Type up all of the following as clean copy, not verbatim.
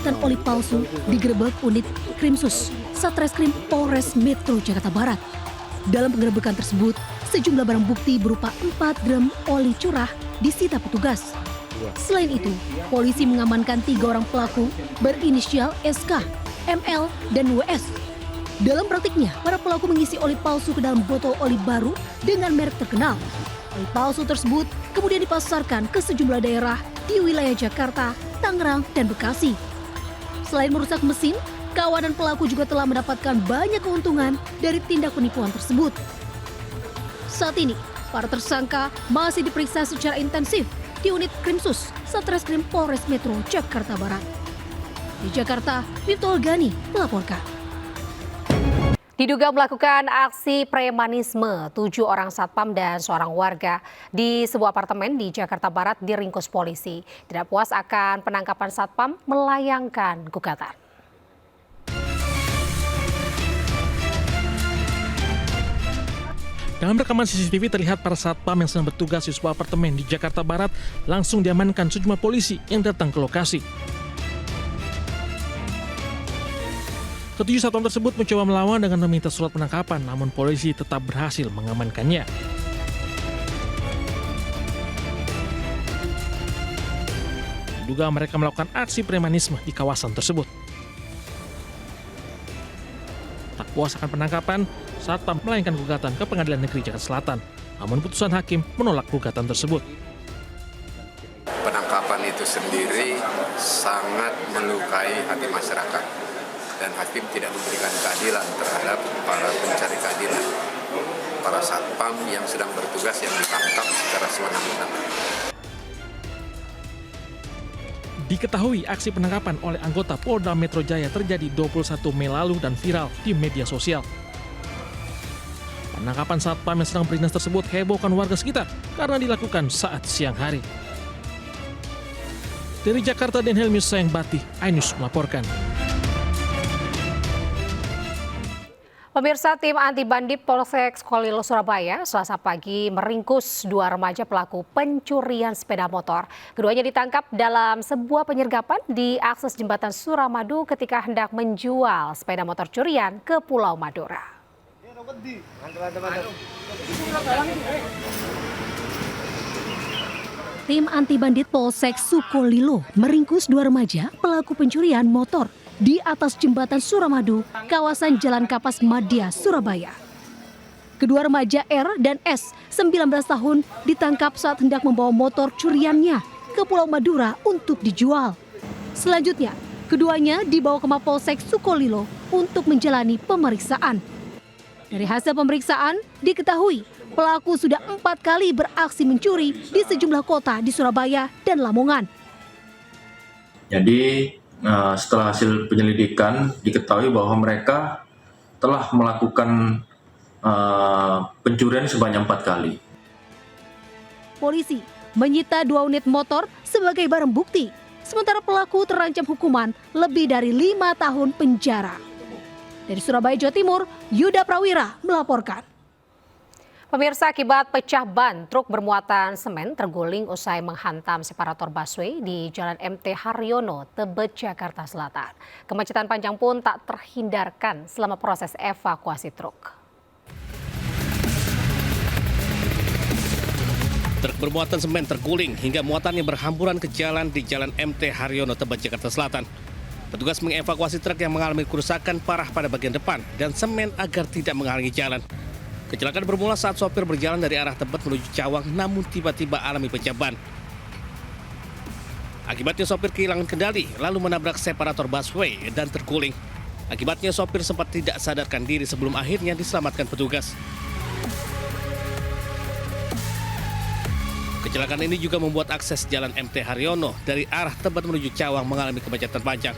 pembuatan oli palsu digerebek unit Krimsus Satreskrim Polres Metro Jakarta Barat. Dalam penggerebekan tersebut, sejumlah barang bukti berupa 4 gram oli curah disita petugas. Selain itu, polisi mengamankan 3 orang pelaku berinisial SK, ML, dan WS. Dalam praktiknya, para pelaku mengisi oli palsu ke dalam botol oli baru dengan merek terkenal. Oli palsu tersebut kemudian dipasarkan ke sejumlah daerah di wilayah Jakarta, Tangerang, dan Bekasi. Selain merusak mesin, kawanan pelaku juga telah mendapatkan banyak keuntungan dari tindak penipuan tersebut. Saat ini, para tersangka masih diperiksa secara intensif di unit Krimsus Satreskrim Polres Metro Jakarta Barat. Di Jakarta, Miftahul Gani melaporkan. Diduga melakukan aksi premanisme, 7 orang satpam dan seorang warga di sebuah apartemen di Jakarta Barat diringkus polisi. Tidak puas akan penangkapan satpam, melayangkan gugatan. Dalam rekaman CCTV terlihat para satpam yang sedang bertugas di sebuah apartemen di Jakarta Barat langsung diamankan sejumlah polisi yang datang ke lokasi. Ketujuh satpam tersebut mencoba melawan dengan meminta surat penangkapan, namun polisi tetap berhasil mengamankannya. Diduga mereka melakukan aksi premanisme di kawasan tersebut. Tak puas akan penangkapan, satpam melayangkan gugatan ke Pengadilan Negeri Jakarta Selatan. Namun putusan hakim menolak gugatan tersebut. Penangkapan itu sendiri sangat melukai hati masyarakat. Dan hakim tidak memberikan keadilan terhadap para pencari keadilan. Para satpam yang sedang bertugas yang ditangkap secara sewenang-wenang. Diketahui aksi penangkapan oleh anggota Polda Metro Jaya terjadi 21 Mei lalu dan viral di media sosial. Penangkapan satpam yang sedang berdinas tersebut hebohkan warga sekitar karena dilakukan saat siang hari. Dari Jakarta, Dan Helmius Sayang Batih, iNews melaporkan. Pemirsa, tim anti bandit Polsek Sukolilo Surabaya Selasa pagi meringkus 2 remaja pelaku pencurian sepeda motor. Keduanya ditangkap dalam sebuah penyergapan di akses jembatan Suramadu ketika hendak menjual sepeda motor curian ke Pulau Madura. Tim anti bandit Polsek Sukolilo meringkus 2 remaja pelaku pencurian motor di atas jembatan Suramadu, kawasan Jalan Kapas Madya, Surabaya. Kedua remaja R dan S, 19 tahun, ditangkap saat hendak membawa motor curiannya ke Pulau Madura untuk dijual. Selanjutnya, keduanya dibawa ke Mapolsek Sukolilo untuk menjalani pemeriksaan. Dari hasil pemeriksaan, diketahui pelaku sudah 4 kali beraksi mencuri di sejumlah kota di Surabaya dan Lamongan. Jadi, setelah hasil penyelidikan diketahui bahwa mereka telah melakukan pencurian sebanyak 4 kali. Polisi menyita 2 unit motor sebagai barang bukti, sementara pelaku terancam hukuman lebih dari 5 tahun penjara. Dari Surabaya, Jawa Timur, Yuda Prawira melaporkan. Pemirsa, akibat pecah ban, truk bermuatan semen terguling usai menghantam separator busway di Jalan MT Haryono, Tebet, Jakarta Selatan. Kemacetan panjang pun tak terhindarkan selama proses evakuasi truk. Truk bermuatan semen terguling hingga muatannya berhamburan ke jalan di Jalan MT Haryono, Tebet, Jakarta Selatan. Petugas mengevakuasi truk yang mengalami kerusakan parah pada bagian depan dan semen agar tidak menghalangi jalan. Kecelakaan bermula saat sopir berjalan dari arah Tebet menuju Cawang namun tiba-tiba alami pecah ban. Akibatnya sopir kehilangan kendali lalu menabrak separator busway dan terguling. Akibatnya sopir sempat tidak sadarkan diri sebelum akhirnya diselamatkan petugas. Kecelakaan ini juga membuat akses jalan MT Haryono dari arah Tebet menuju Cawang mengalami kemacetan panjang.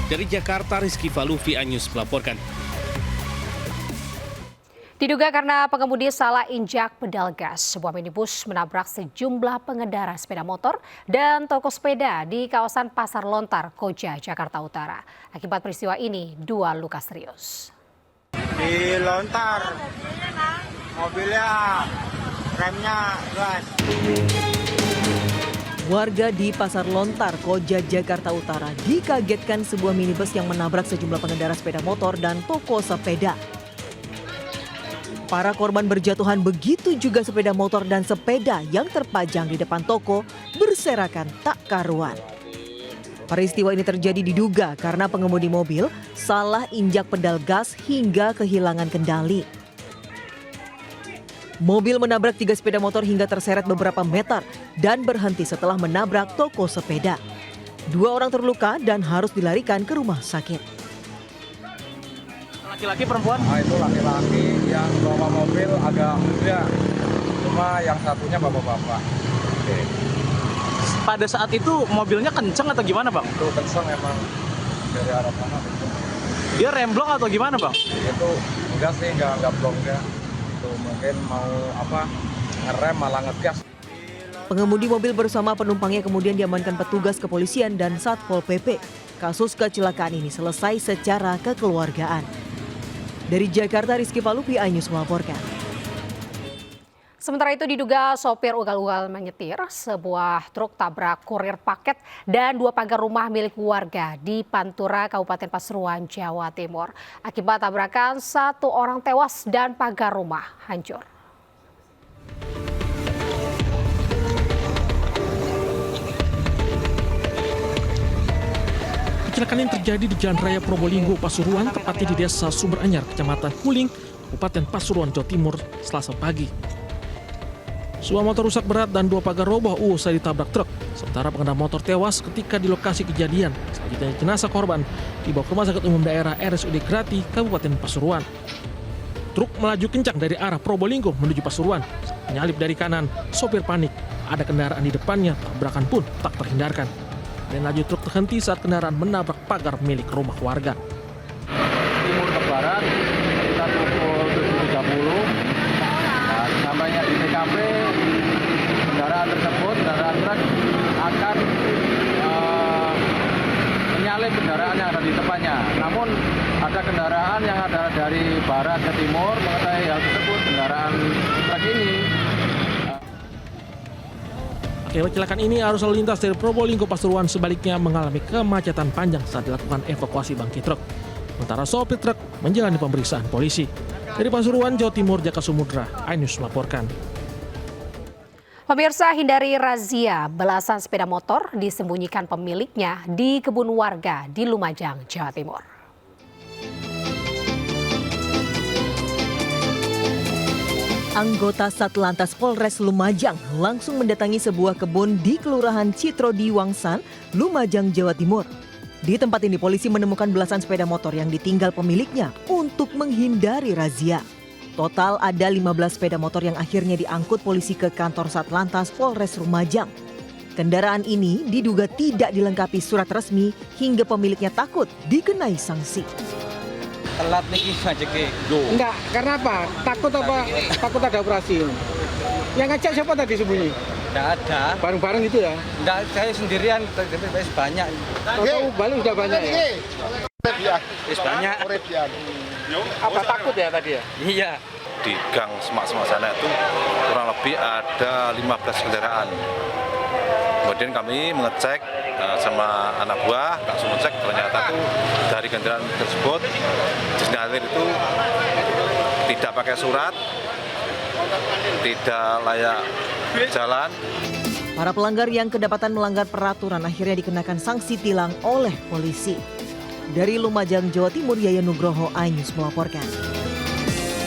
Dari Jakarta, Rizky Falufi, iNews melaporkan. Diduga karena pengemudi salah injak pedal gas, sebuah minibus menabrak sejumlah pengendara sepeda motor dan toko sepeda di kawasan Pasar Lontar, Koja, Jakarta Utara. Akibat peristiwa ini, 2 luka serius. Di Lontar, mobilnya remnya gas. Warga di Pasar Lontar, Koja, Jakarta Utara dikagetkan sebuah minibus yang menabrak sejumlah pengendara sepeda motor dan toko sepeda. Para korban berjatuhan, begitu juga sepeda motor dan sepeda yang terpajang di depan toko berserakan tak karuan. Peristiwa ini terjadi diduga karena pengemudi mobil salah injak pedal gas hingga kehilangan kendali. Mobil menabrak 3 sepeda motor hingga terseret beberapa meter dan berhenti setelah menabrak toko sepeda. 2 orang terluka dan harus dilarikan ke rumah sakit. Laki-laki perempuan? Nah, itu laki-laki yang bawa mobil agak muda, cuma yang satunya bapak-bapak. Oke. Pada saat itu mobilnya kenceng atau gimana, Bang? Itu kenceng emang dari arah mana? Dia remblong atau gimana, Bang? Itu enggak sih, enggak blong ya. Itu mungkin mau ngerem malah ngegas. Pengemudi mobil bersama penumpangnya kemudian diamankan petugas kepolisian dan Satpol PP. Kasus kecelakaan ini selesai secara kekeluargaan. Dari Jakarta, Rizky Palupi, iNews melaporkan. Sementara itu diduga sopir ugal-ugal menyetir sebuah truk tabrak kurir paket dan 2 pagar rumah milik warga di Pantura, Kabupaten Pasuruan, Jawa Timur. Akibat tabrakan 1 orang tewas dan pagar rumah hancur. Kecelakaan ini terjadi di Jalan Raya Probolinggo, Pasuruan, tepatnya di Desa Sumberanyar, Kecamatan Huling, Kabupaten Pasuruan, Jawa Timur, Selasa pagi. Sebuah motor rusak berat dan 2 pagar roboh usai ditabrak truk. Sementara pengendara motor tewas ketika di lokasi kejadian. Selanjutnya jenazah korban dibawa ke Rumah Sakit Umum Daerah RSUD Grati, Kabupaten Pasuruan. Truk melaju kencang dari arah Probolinggo menuju Pasuruan. Menyalip dari kanan, sopir panik. Ada kendaraan di depannya, tabrakan pun tak terhindarkan. Dan laju truk terhenti saat kendaraan menabrak pagar milik rumah warga. Timur ke barat sekitar pukul 7.30. Nah, sampainya di TKP, kendaraan tersebut, kendaraan truk akan menyalip kendaraan yang ada di depannya. Namun ada kendaraan yang ada dari barat ke timur mengetahui hal tersebut, kendaraan truk ini. Akibat kecelakaan ini, arus lalu lintas dari Probolinggo Pasuruan sebaliknya mengalami kemacetan panjang saat dilakukan evakuasi bangkai truk. Sementara sopir truk menjalani pemeriksaan polisi. Dari Pasuruan, Jawa Timur, Jaka Samudra, iNews melaporkan. Pemirsa, hindari razia, belasan sepeda motor disembunyikan pemiliknya di kebun warga di Lumajang, Jawa Timur. Anggota Satlantas Polres Lumajang langsung mendatangi sebuah kebun di Kelurahan Citrodi Wangsan, Lumajang, Jawa Timur. Di tempat ini polisi menemukan belasan sepeda motor yang ditinggal pemiliknya untuk menghindari razia. Total ada 15 sepeda motor yang akhirnya diangkut polisi ke kantor Satlantas Polres Lumajang. Kendaraan ini diduga tidak dilengkapi surat resmi hingga pemiliknya takut dikenai sanksi. Telat nih ngajeki. Enggak, karena apa? Takut apa? Takut ada operasi. Yang ngajak siapa tadi sembunyi? Enggak ada. Bareng-bareng gitu ya? Enggak, saya sendirian, tapi banyak. Tahu balik udah banyak ya? Banyak. Apa takut ya tadi ya? Iya. Di gang semak-semak sana itu kurang lebih ada 15 kendaraan. Kemudian kami mengecek sama anak buah, langsung ngecek ternyata tuh dari kendaraan tersebut disinyalir itu tidak pakai surat, tidak layak jalan. Para pelanggar yang kedapatan melanggar peraturan akhirnya dikenakan sanksi tilang oleh polisi. Dari Lumajang, Jawa Timur, Yaya Nugroho, iNews melaporkan.